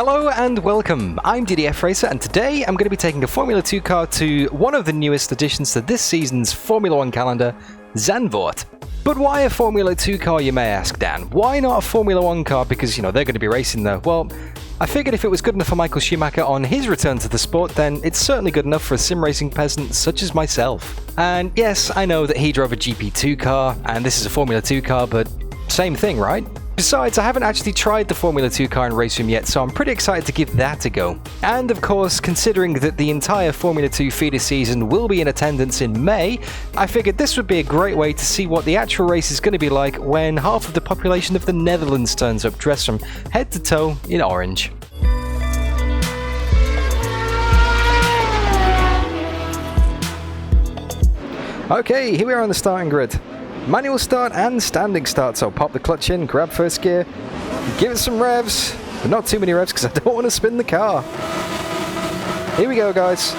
Hello and welcome, I'm DDF Racer and today I'm going to be taking a Formula 2 car to one of the newest additions to this season's Formula 1 calendar, Zandvoort. But why a Formula 2 car, you may ask, Dan? Why not a Formula 1 car? Because, they're going to be racing there. Well, I figured if it was good enough for Michael Schumacher on his return to the sport, then it's certainly good enough for a Simracing peasant such as myself. And yes, I know that he drove a GP2 car, and this is a Formula 2 car, but same thing, right? Besides, I haven't actually tried the Formula 2 car in RaceRoom yet, so I'm pretty excited to give that a go. And of course, considering that the entire Formula 2 feeder season will be in attendance in May, I figured this would be a great way to see what the actual race is going to be like when half of the population of the Netherlands turns up dressed from head to toe in orange. Okay, here we are on the starting grid. Manual start and standing start, so pop the clutch in, grab first gear, give it some revs, but not too many revs because I don't want to spin the car. Here we go, guys.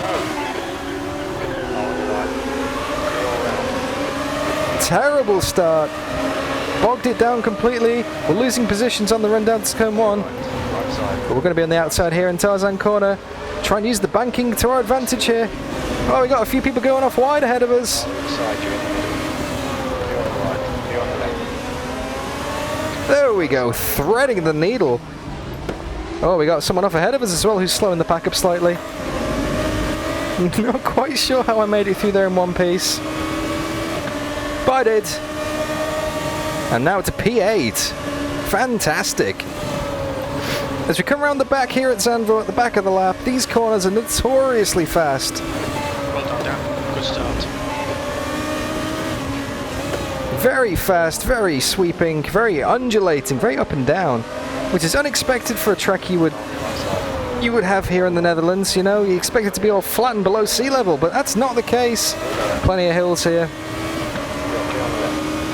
Terrible start. Bogged it down completely. We're losing positions on the run down to turn 1. But we're going to be on the outside here in Tarzan corner. Try and use the banking to our advantage here. Oh, we got a few people going off wide ahead of us. There we go, threading the needle. Oh, we got someone off ahead of us as well who's slowing the pack up slightly. Not quite sure how I made it through there in one piece. But I did. And now it's a P8. Fantastic. As we come around the back here at Zandvoort, at the back of the lap, these corners are notoriously fast. Well done, Dan. Good start. Very fast, very sweeping, very undulating, very up and down, which is unexpected for a track you would have here in the Netherlands. You expect it to be all flat and below sea level, but that's not the case. Plenty of hills here.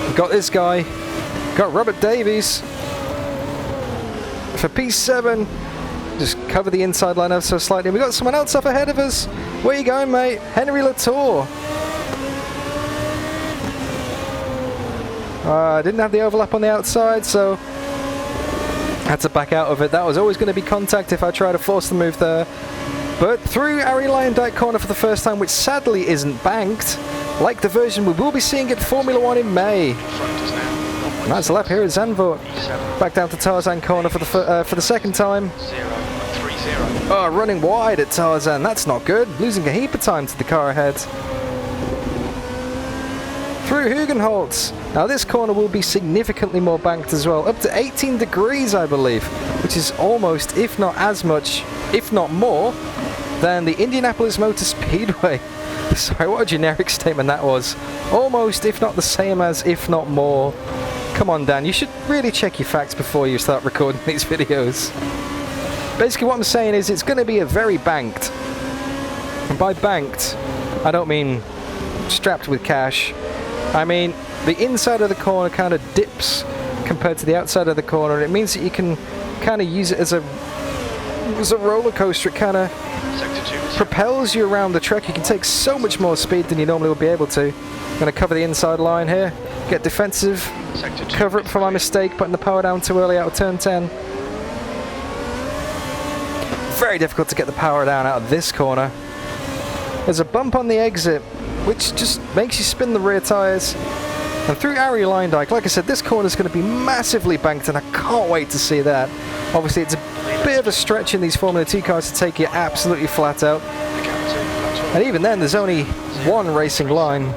We've got this guy, got Robert Davies for P7. Just cover the inside line ever so slightly. We got someone else up ahead of us. Where you going, mate? Henry Latour. I didn't have the overlap on the outside, so had to back out of it. That was always going to be contact if I try to force the move there. But through Arie Luyendyk corner for the first time, which sadly isn't banked, like the version we will be seeing at Formula 1 in May. And that's a lap here at Zandvoort. Back down to Tarzan corner for the second time. Oh, running wide at Tarzan. That's not good. Losing a heap of time to the car ahead. Through Hugenholtz. Now this corner will be significantly more banked as well, up to 18 degrees I believe, which is almost, if not as much, if not more, than the Indianapolis Motor Speedway. Sorry, what a generic statement that was. Almost, if not the same as, if not more. Come on, Dan, you should really check your facts before you start recording these videos. Basically what I'm saying is it's going to be a very banked, and by banked, I don't mean strapped with cash. I mean, the inside of the corner kind of dips compared to the outside of the corner, and it means that you can kind of use it as a roller coaster. It kind of propels you around the track. You can take so much more speed than you normally would be able to. I'm going to cover the inside line here, get defensive, cover up for my mistake, putting the power down too early out of turn 10. Very difficult to get the power down out of this corner. There's a bump on the exit, which just makes you spin the rear tyres. And through Arie Luyendyk, like I said, this corner is going to be massively banked, and I can't wait to see that. Obviously, it's a bit of a stretch in these Formula 2 cars to take you absolutely flat out. And even then, there's only one racing line.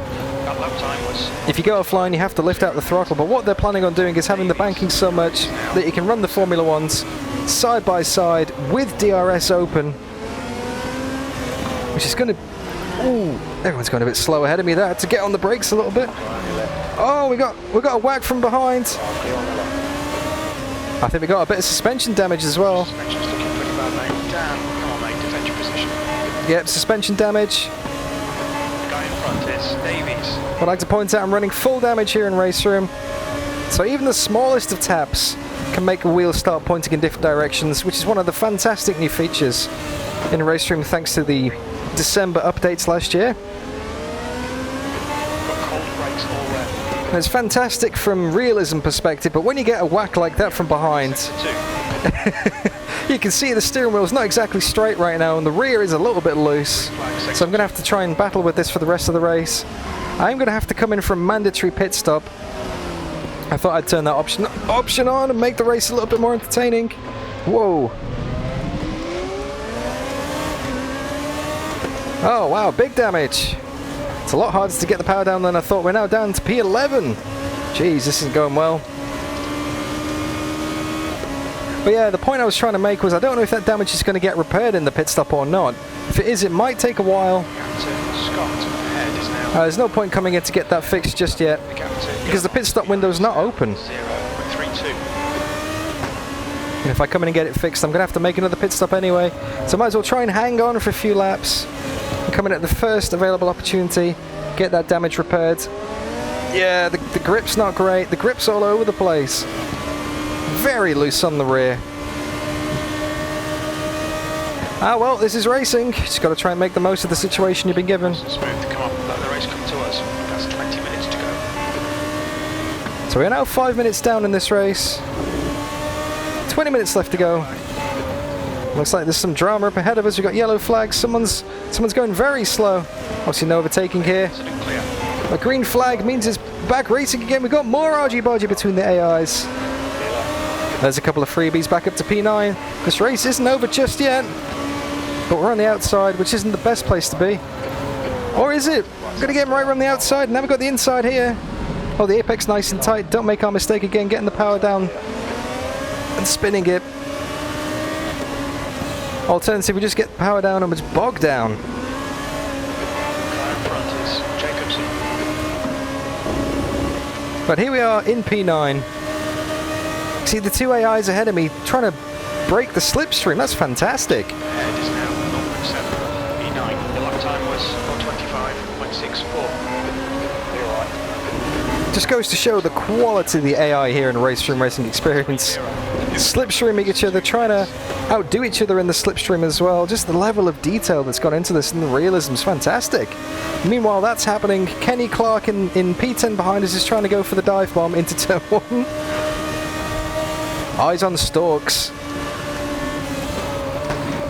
If you go offline, you have to lift out the throttle, but what they're planning on doing is having the banking so much that you can run the Formula 1s side by side with DRS open, which is going to... Ooh, everyone's going a bit slow ahead of me there. To get on the brakes a little bit. Oh, we got a whack from behind. I think we got a bit of suspension damage as well. Suspension's looking pretty bad, mate. Dan, come on, mate, defend your position. Yep, suspension damage. The guy in front is Davies. I'd like to point out I'm running full damage here in RaceRoom. So even the smallest of taps can make a wheel start pointing in different directions, which is one of the fantastic new features in RaceRoom thanks to the December updates last year. And it's fantastic from realism perspective, but when you get a whack like that from behind, You can see the steering wheel is not exactly straight right now, and the rear is a little bit loose. So I'm going to have to try and battle with this for the rest of the race. I'm going to have to come in for a mandatory pit stop. I thought I'd turn that option on and make the race a little bit more entertaining. Whoa. Oh wow, big damage. It's a lot harder to get the power down than I thought. We're now down to P11. Jeez, this isn't going well. But yeah, the point I was trying to make was I don't know if that damage is going to get repaired in the pit stop or not. If it is, it might take a while. There's no point coming in to get that fixed just yet, because the pit stop window is not open. And if I come in and get it fixed, I'm going to have to make another pit stop anyway. So I might as well try and hang on for a few laps. And come in at the first available opportunity, get that damage repaired. Yeah, the grip's not great. The grip's all over the place. Very loose on the rear. Ah well, this is racing. Just got to try and make the most of the situation you've been given. Smooth, come on, let the race come to us. That's 20 minutes to go. So we're now 5 minutes down in this race. 20 minutes left to go. Looks like there's some drama up ahead of us. We've got yellow flags. Someone's going very slow. Obviously no overtaking here. A green flag means it's back racing again. We've got more argy-bargy between the AIs. There's a couple of freebies back up to P9. This race isn't over just yet. But we're on the outside, which isn't the best place to be. Or is it? I'm going to get him right around the outside. Now we've got the inside here. Oh, the apex nice and tight. Don't make our mistake again. Getting the power down and spinning it. Alternatively, we just get the power down and it's bogged down. But here we are in P9. See the two AIs ahead of me trying to break the slipstream. That's fantastic. Ahead is now 0.7. P9. The lap time was 1:25.64. You're right. Just goes to show the quality of the AI here in RaceRoom Racing Experience. Slipstreaming each other, trying to outdo each other in the slipstream as well. Just the level of detail that's gone into this and the realism is fantastic. Meanwhile, that's happening. Kenny Clark in P10 behind us is trying to go for the dive bomb into turn 1. Eyes on stalks.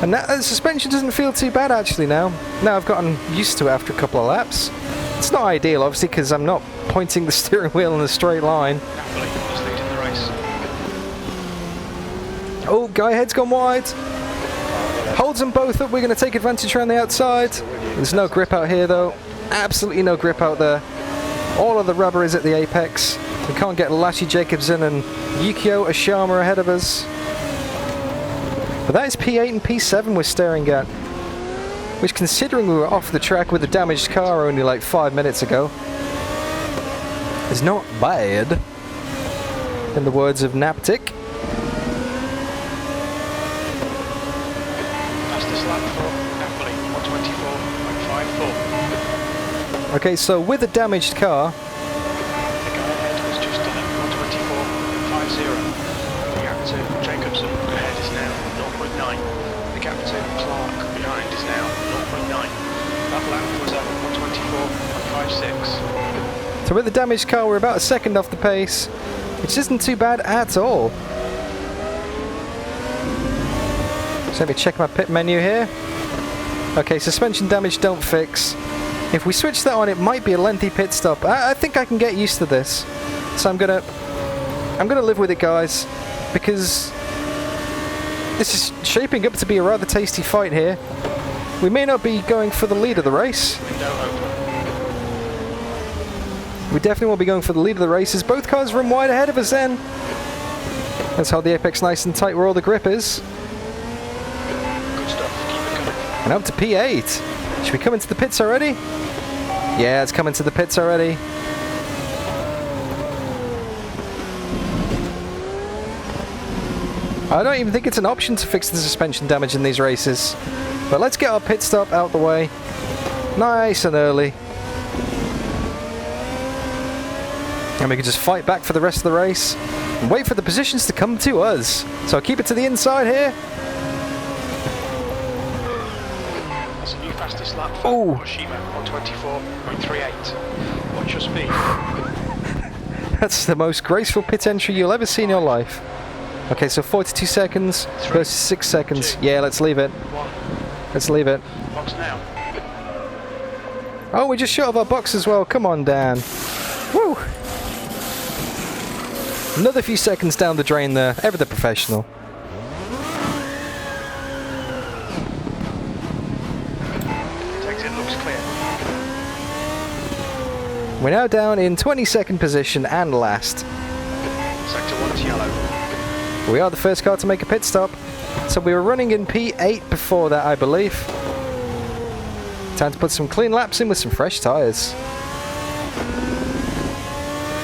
And that, the suspension doesn't feel too bad actually now. Now I've gotten used to it after a couple of laps. It's not ideal obviously because I'm not pointing the steering wheel in a straight line. Oh, guy head's gone wide. Holds them both up. We're going to take advantage around the outside. There's no grip out here though. Absolutely no grip out there. All of the rubber is at the apex. We can't get Lashy Jacobson and Yukio Ashama ahead of us. But that is P8 and P7 we're staring at. Which, considering we were off the track with a damaged car only like 5 minutes ago, is not bad. In the words of Naptic. Okay, so with a damaged car, the guy ahead was just done at 1:24.50. The gap to Jacobson ahead is now 0.9. The gap to Clark behind is now 0.9. That lap was at 1:24.56. so with the damaged car, we're about a second off the pace, which isn't too bad at all. So let me check my pit menu here. Okay, suspension damage don't fix. If we switch that on, it might be a lengthy pit stop. I think I can get used to this. So I'm gonna live with it, guys, because this is shaping up to be a rather tasty fight here. We may not be going for the lead of the race. We definitely won't be going for the lead of the race as both cars run wide ahead of us then. Let's hold the apex nice and tight where all the grip is. Good stuff, keep it coming. And up to P8. Should we come into the pits already? Yeah, it's coming to the pits already. I don't even think it's an option to fix the suspension damage in these races. But let's get our pit stop out the way. Nice and early. And we can just fight back for the rest of the race. And wait for the positions to come to us. So I'll keep it to the inside here. Fastest lap for Hiroshima on 24.38. Watch your speed. That's the most graceful pit entry you'll ever see in your life. Okay, so 42 seconds versus 6 seconds. 2, Yeah, let's leave it. 1. Let's leave it. Box now. Oh, we just shut off our box as well. Come on, Dan. Woo! Another few seconds down the drain there. Ever the professional. Takes it, looks clear. We're now down in 22nd position and last. Sector 1's yellow. We are the first car to make a pit stop. So we were running in P8 before that, I believe. Time to put some clean laps in with some fresh tyres.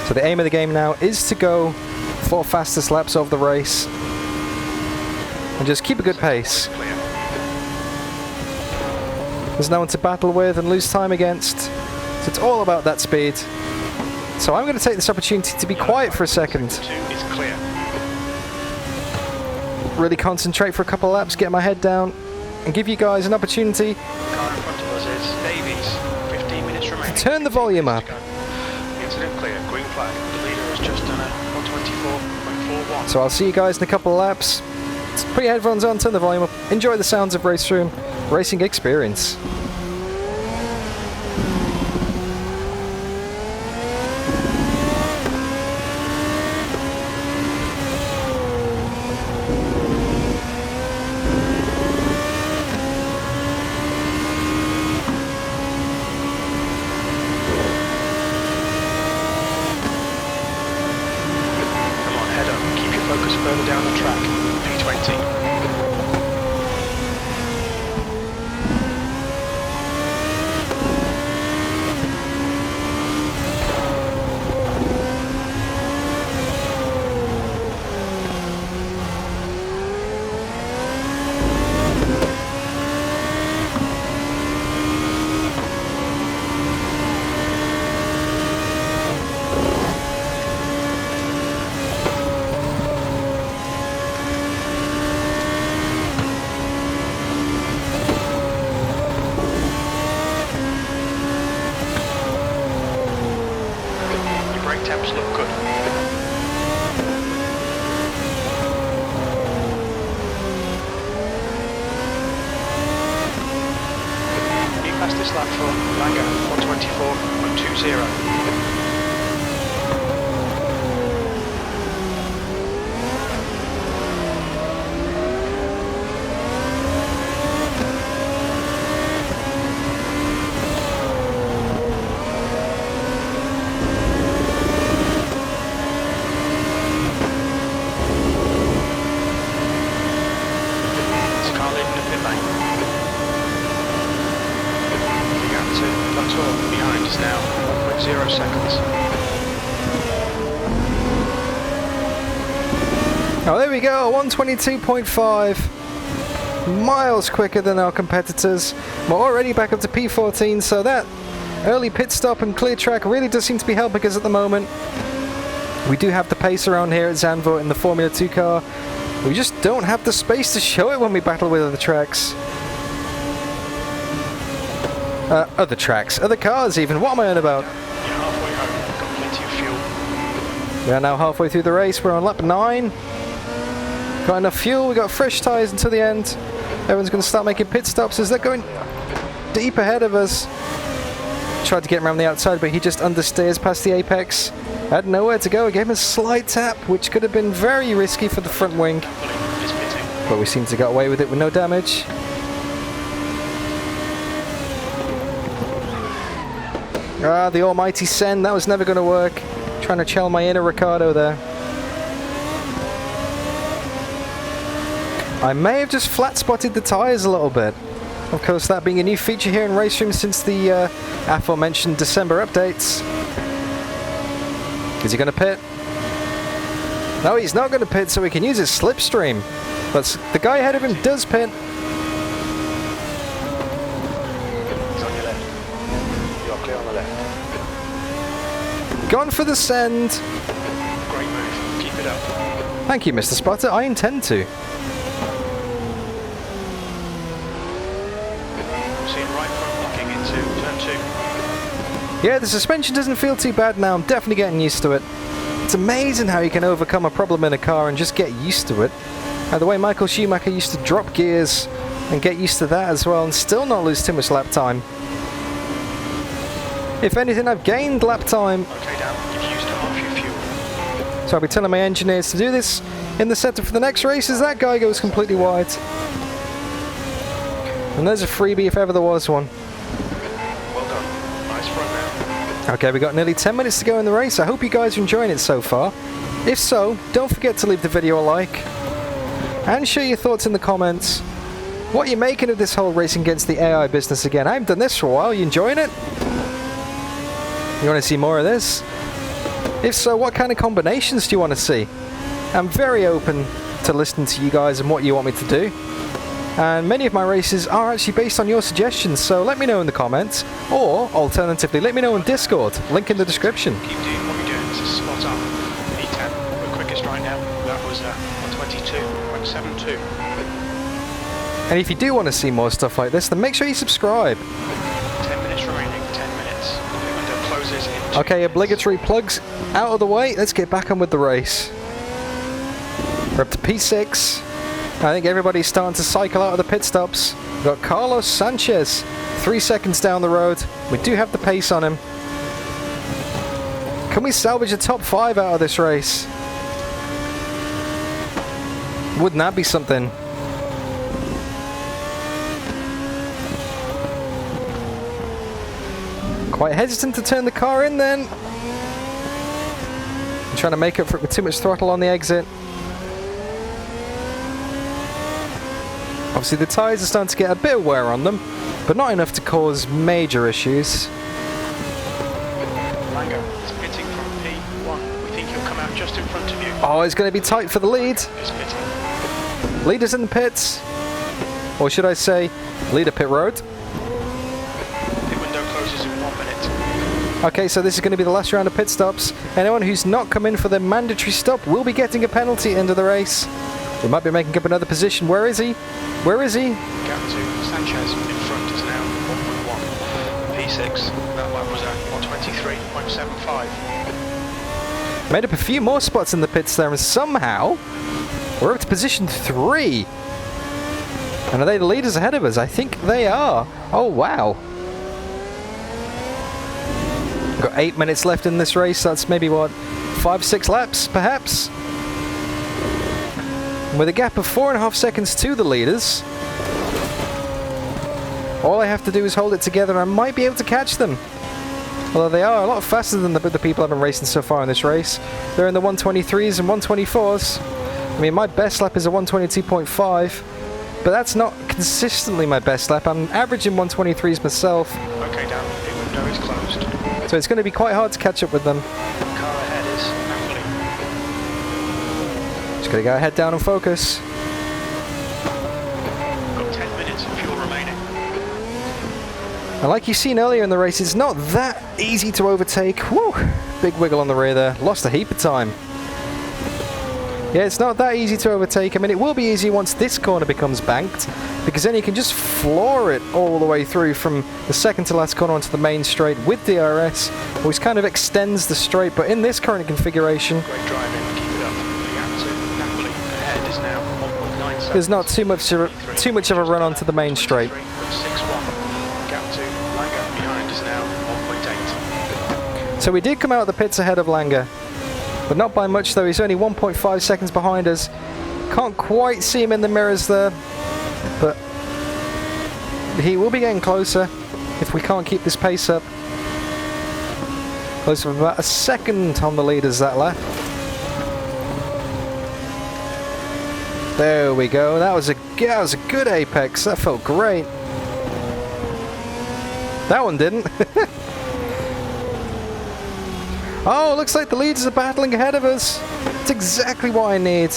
So the aim of the game now is to go 4 fastest laps of the race. And just keep a good pace. Clear. There's no one to battle with and lose time against. So it's all about that speed. So I'm going to take this opportunity to be quiet for a second. Sector 2 is clear. Really concentrate for a couple of laps, get my head down, and give you guys an opportunity The car in front of us is Davies. 15 minutes remaining. turn the volume up. Incident clear. Green flag. The leader has just done a 124.41. So I'll see you guys in a couple of laps. Put your headphones on, turn the volume up, enjoy the sounds of RaceRoom racing experience. Come on, head up. Keep your focus further down the track. P20. Your brake temps look good. Be fastest lap for Langer, 124.20. There's a car leaving the pit lane. The gap to Latour behind is now 1.0 seconds. Oh, there we go, 122.5. Miles quicker than our competitors. We're already back up to P14, so that early pit stop and clear track really does seem to be helping us at the moment. We do have the pace around here at Zandvoort in the Formula 2 car. We just don't have the space to show it when we battle with other tracks. Other cars even, what am I on about? You're halfway home, got plenty of fuel. We are now halfway through the race, we're on lap 9. Got enough fuel, we got fresh tyres until the end. Everyone's going to start making pit stops as they're going deep ahead of us. Tried to get him around the outside, but he just understeers past the apex. Had nowhere to go, I gave him a slight tap, which could have been very risky for the front wing. Is pitting. But we seem to get away with it with no damage. Ah, the almighty send, that was never going to work. Trying to channel my inner Ricardo there. I may have just flat spotted the tyres a little bit. Of course, that being a new feature here in RaceRoom since the aforementioned December updates. Is he going to pit? No, he's not going to pit, so he can use his slipstream. But the guy ahead of him does pit. He's on your left. You're clear on the left. Gone for the send. Great move. Keep it up. Thank you, Mr. Spotter. I intend to. Seeing right front locking into turn 2. Yeah, the suspension doesn't feel too bad now. I'm definitely getting used to it. It's amazing how you can overcome a problem in a car and just get used to it. The way Michael Schumacher used to drop gears and get used to that as well and still not lose too much lap time. If anything, I've gained lap time. Okay, Dan, you've used half your fuel. So I'll be telling my engineers to do this in the setup for the next race as that guy goes completely wide. And there's a freebie if ever there was one. Well done. Nice run now. Okay, we got nearly 10 minutes to go in the race. I hope you guys are enjoying it so far. If so, don't forget to leave the video a like and share your thoughts in the comments. What are you making of this whole racing against the AI business again? I haven't done this for a while. You enjoying it? You want to see more of this? If so, what kind of combinations do you want to see? I'm very open to listening to you guys and what you want me to do. And many of my races are actually based on your suggestions, so let me know in the comments. Or, alternatively, let me know in Discord. Link in the description. Keep doing what you're doing. This is spot on. E10, the quickest right now. That was 122.72. And if you do want to see more stuff like this, then make sure you subscribe. 10 minutes remaining. 10 minutes. The window closes in 2 Okay, minutes. obligatory plugs out of the way. Let's get back on with the race. We're up to P6. I think everybody's starting to cycle out of the pit stops. We've got Carlos Sanchez 3 seconds down the road. We do have the pace on him. Can we salvage a top 5 out of this race? Wouldn't that be something? Quite hesitant to turn the car in then. I'm trying to make up for it with too much throttle on the exit. Obviously the tyres are starting to get a bit of wear on them, but not enough to cause major issues. Langer is pitting from P1. We think he'll come out just in front of you. Oh, it's going to be tight for the lead. Is pitting. Leaders in the pits. Or should I say, leader pit road. The window closes in 1 minute. Okay, so this is going to be the last round of pit stops. Anyone who's not come in for their mandatory stop will be getting a penalty at the end of the race. We might be making up another position. Where is he? Where is he? Gap to Sanchez in front is now 1.1. P6, that lap was at 123.75. Made up a few more spots in the pits there, and somehow we're up to position 3. And are they the leaders ahead of us? I think they are. Oh, wow. Got 8 minutes left in this race. That's maybe, what, 5-6 laps, perhaps? With a gap of 4.5 seconds to the leaders. All I have to do is hold it together and I might be able to catch them. Although they are a lot faster than the people I've been racing so far in this race. They're in the 123s and 124s. I mean, my best lap is a 122.5, but that's not consistently my best lap. I'm averaging 123s myself. Okay, Dan, the window is closed. So it's going to be quite hard to catch up with them. Car ahead is Napoli. Just got to go head down and focus. Got 10 minutes of fuel remaining. And like you've seen earlier in the race, it's not that easy to overtake. Woo! Big wiggle on the rear there. Lost a heap of time. Yeah, it's not that easy to overtake. I mean, it will be easy once this corner becomes banked, because then you can just floor it all the way through from the second to last corner onto the main straight with DRS, which kind of extends the straight. But in this current configuration, Great driving, keep it up. The gap to Napoli ahead is now 1.9 seconds. there's not too much of a run onto the main straight. 6-1. Gap to Langer behind is now 1.8. So we did come out of the pits ahead of Langer, but not by much though. He's only 1.5 seconds behind us. Can't quite see him in the mirrors there, but he will be getting closer if we can't keep this pace up. Close to about a second on the leaders that lap. There we go. That was a good apex. That felt great. That one didn't. Oh, looks like the leaders are battling ahead of us. That's exactly what I need.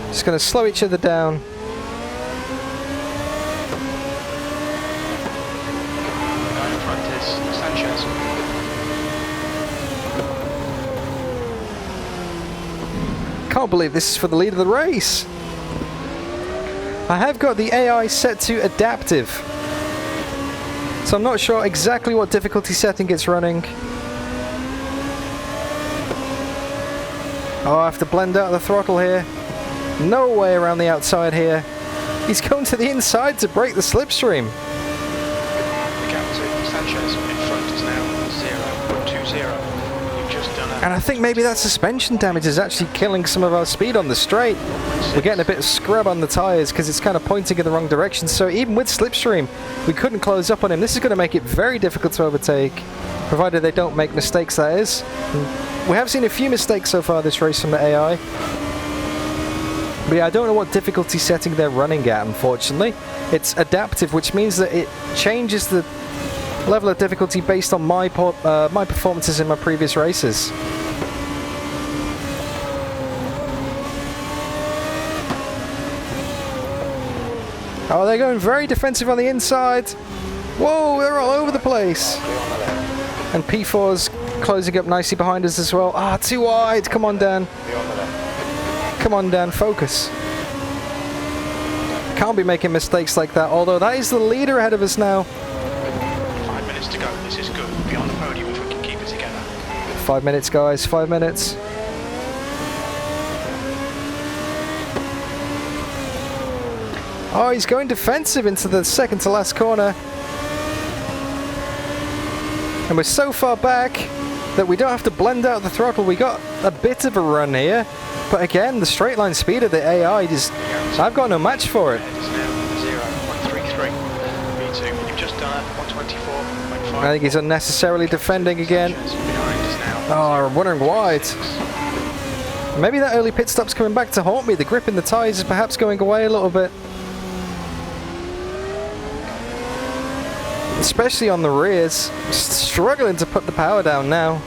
Just going to slow each other down. The guy in front is Sanchez. Can't believe this is for the lead of the race. I have got the AI set to adaptive, so I'm not sure exactly what difficulty setting it's running. Oh, I have to blend out the throttle here. No way around the outside here. He's going to the inside to break the slipstream. The gap to Sanchez in front is now 0.20. You've just done a... And I think maybe that suspension damage is actually killing some of our speed on the straight. We're getting a bit of scrub on the tyres because it's kind of pointing in the wrong direction. So even with slipstream, we couldn't close up on him. This is going to make it very difficult to overtake, provided they don't make mistakes, that is. We have seen a few mistakes so far this race from the AI. But yeah, I don't know what difficulty setting they're running at, unfortunately. It's adaptive, which means that it changes the level of difficulty based on my performances in my previous races. Oh, they're going very defensive on the inside. Whoa, they're all over the place. And P4's closing up nicely behind us as well. Ah, too wide. Come on, Dan. Come on, Dan, focus. Can't be making mistakes like that, although that is the leader ahead of us now. 5 minutes to go. This is good. Be on the podium if we can keep it together. 5 minutes, guys. 5 minutes. Oh, he's going defensive into the second to last corner. And we're so far back that we don't have to blend out the throttle. We got a bit of a run here. But again, the straight line speed of the AI just... I've got no match for it. It is now 0.33. V2, you've just done it. 124.5. I think he's unnecessarily defending again. Oh, I'm wondering why. Maybe that early pit stop's coming back to haunt me. The grip in the tyres is perhaps going away a little bit. Especially on the rears. Struggling to put the power down now.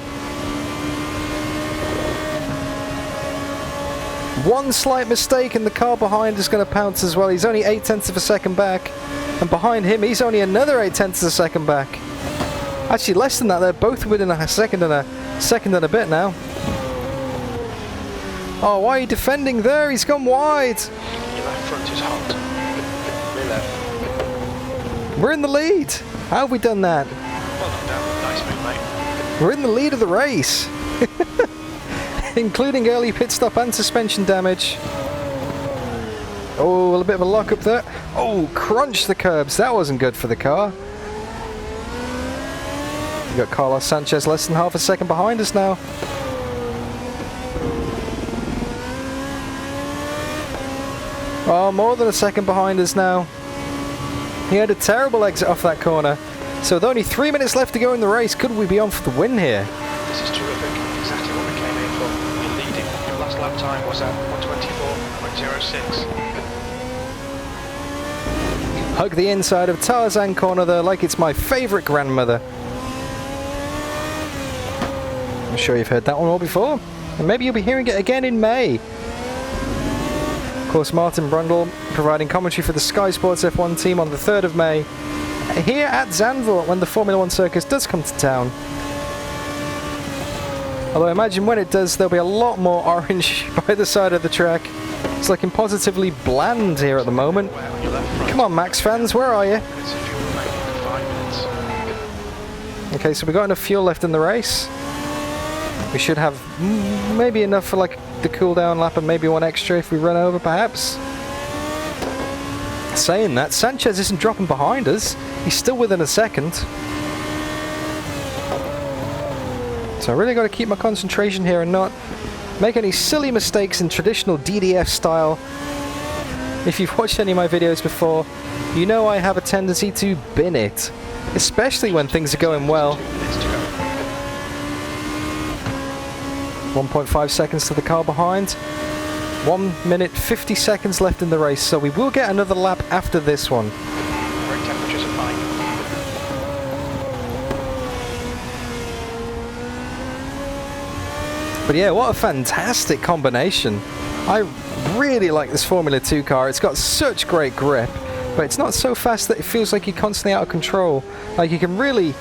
One slight mistake and the car behind is going to pounce as well. He's only 0.8 of a second back. And behind him, he's only another 0.8 of a second back. Actually, less than that. They're both within a second and a bit now. Oh, why are you defending there? He's gone wide. Your left front is hot. Rear left. We're in the lead. How have we done that? Well done, Dan. Nice move, mate. We're in the lead of the race. Including early pit stop and suspension damage. Oh, a bit of a lock up there. Oh, crunch the curbs. That wasn't good for the car. We've got Carlos Sanchez less than half a second behind us now. Oh, more than a second behind us now. He had a terrible exit off that corner. So with only 3 minutes left to go in the race, could we be on for the win here? This is terrific. Exactly what we came in for. You're leading. Your last lap time was at 124.06. Hug the inside of Tarzan corner there like it's my favourite grandmother. I'm sure you've heard that one all before. And maybe you'll be hearing it again in May. Of course, Martin Brundle providing commentary for the Sky Sports F1 team on the 3rd of May. Here at Zandvoort when the Formula 1 circus does come to town. Although I imagine when it does, there'll be a lot more orange by the side of the track. It's looking positively bland here at the moment. Come on, Max fans, where are you? Okay, so we've got enough fuel left in the race. We should have maybe enough for like the cool down lap and maybe one extra if we run over, perhaps. Saying that, Sanchez isn't dropping behind us. He's still within a second. So I really got to keep my concentration here and not make any silly mistakes in traditional DDF style. If you've watched any of my videos before, you know I have a tendency to bin it, especially when things are going well. 1.5 seconds to the car behind. 1 minute 50 seconds left in the race, so we will get another lap after this one. Brake temperatures are fine. But yeah, what a fantastic combination. I really like this Formula 2 car. It's got such great grip, but it's not so fast that it feels like you're constantly out of control. Like you can really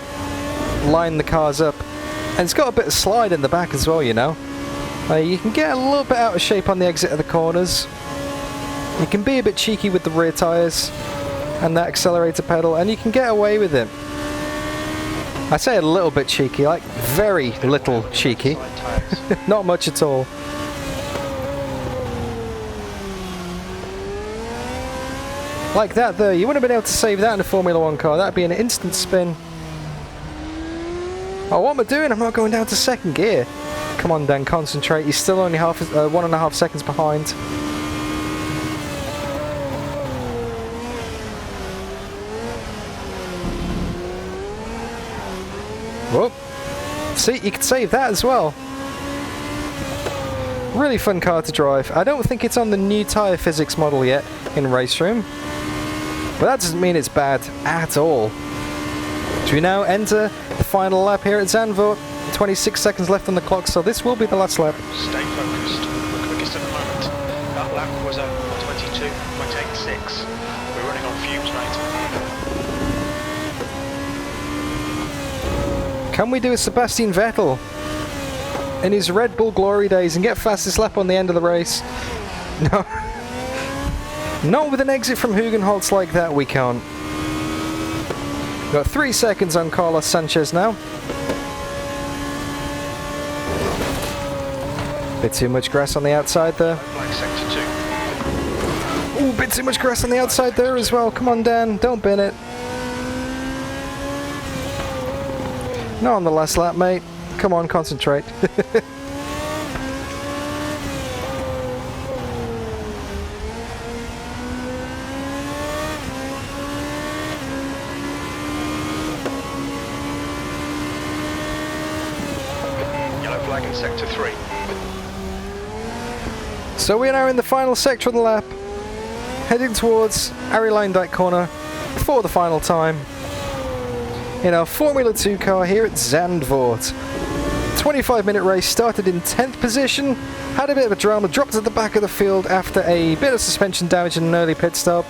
line the cars up. And it's got a bit of slide in the back as well, you know. You can get a little bit out of shape on the exit of the corners. You can be a bit cheeky with the rear tyres and that accelerator pedal, and you can get away with it. I say a little bit cheeky, like very little cheeky. Not much at all. Like that though, you wouldn't have been able to save that in a Formula 1 car. That'd be an instant spin. Oh, what am I doing? I'm not going down to second gear. Come on Dan, concentrate. He's still only 1.5 seconds behind. Whoop. See, you could save that as well. Really fun car to drive. I don't think it's on the new tyre physics model yet in RaceRoom, but that doesn't mean it's bad at all. So we now enter the final lap here at Zandvoort. 26 seconds left on the clock, so this will be the last lap. Stay focused. The quickest at the moment. That lap was a 22.86. We're running on fumes, mate. Can we do a Sebastian Vettel in his Red Bull glory days and get fastest lap on the end of the race? No. Not with an exit from Hugenholtz like that, we can't. Got 3 seconds on Carlos Sanchez now. Bit too much grass on the outside there. Black sector 2. Ooh, bit too much grass on the outside there as well. Come on, Dan, don't bin it. Not on the last lap, mate. Come on, concentrate. Yellow flag in sector 3. So we are now in the final sector of the lap, heading towards Arie Luijendijk corner for the final time in our Formula 2 car here at Zandvoort. 25-minute race, started in 10th position, had a bit of a drama, dropped at the back of the field after a bit of suspension damage and an early pit stop,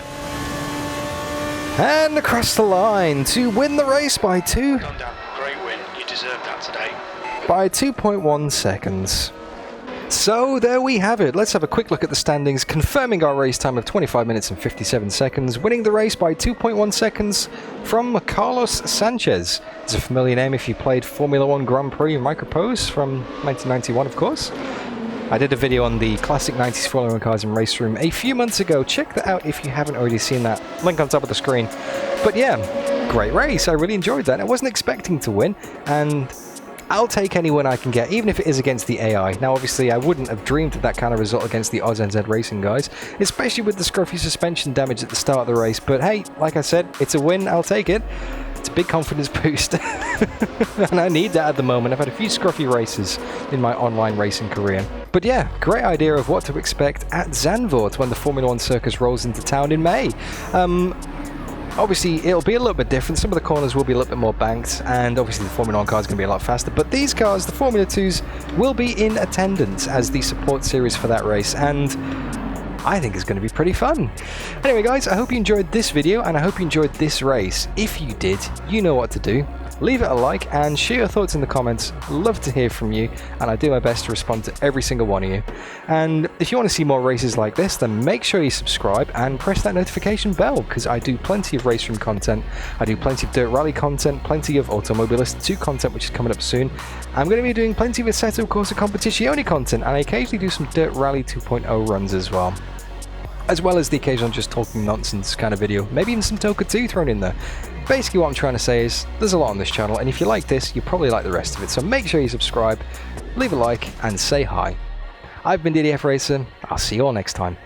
and across the line to win the race by Done, Dan. Great win. You deserved that today. by 2.1 seconds. So there we have it. Let's have a quick look at the standings, confirming our race time of 25 minutes and 57 seconds, winning the race by 2.1 seconds from Carlos Sanchez. It's a familiar name if you played Formula 1 Grand Prix Micropose from 1991, of course. I did a video on the classic 90s Formula 1 cars in RaceRoom a few months ago. Check that out if you haven't already seen that. Link on top of the screen. But yeah, great race. I really enjoyed that. I wasn't expecting to win, and I'll take any win I can get, even if it is against the AI. Now, obviously, I wouldn't have dreamed of that kind of result against the OzNZ Racing guys, especially with the scruffy suspension damage at the start of the race. But hey, like I said, it's a win, I'll take it. It's a big confidence boost, and I need that at the moment. I've had a few scruffy races in my online racing career. But yeah, great idea of what to expect at Zandvoort when the Formula 1 circus rolls into town in May. Obviously, it'll be a little bit different. Some of the corners will be a little bit more banked, and obviously the Formula 1 cars are going to be a lot faster. But these cars, the Formula 2s, will be in attendance as the support series for that race, and I think it's going to be pretty fun. Anyway, guys, I hope you enjoyed this video, and I hope you enjoyed this race. If you did, you know what to do. Leave it a like and share your thoughts in the comments. Love to hear from you, and I do my best to respond to every single one of you. And if you want to see more races like this, then make sure you subscribe and press that notification bell, because I do plenty of RaceRoom content. I do plenty of Dirt Rally content, plenty of Automobilist 2 content, which is coming up soon. I'm going to be doing plenty of Assetto Corsa Competizione content, and I occasionally do some Dirt Rally 2.0 runs as well. As well as the occasional just talking nonsense kind of video, maybe even some Toka 2 thrown in there. Basically what I'm trying to say is, there's a lot on this channel, and if you like this, you probably like the rest of it, so make sure you subscribe, leave a like, and say hi. I've been DDF Racer, I'll see you all next time.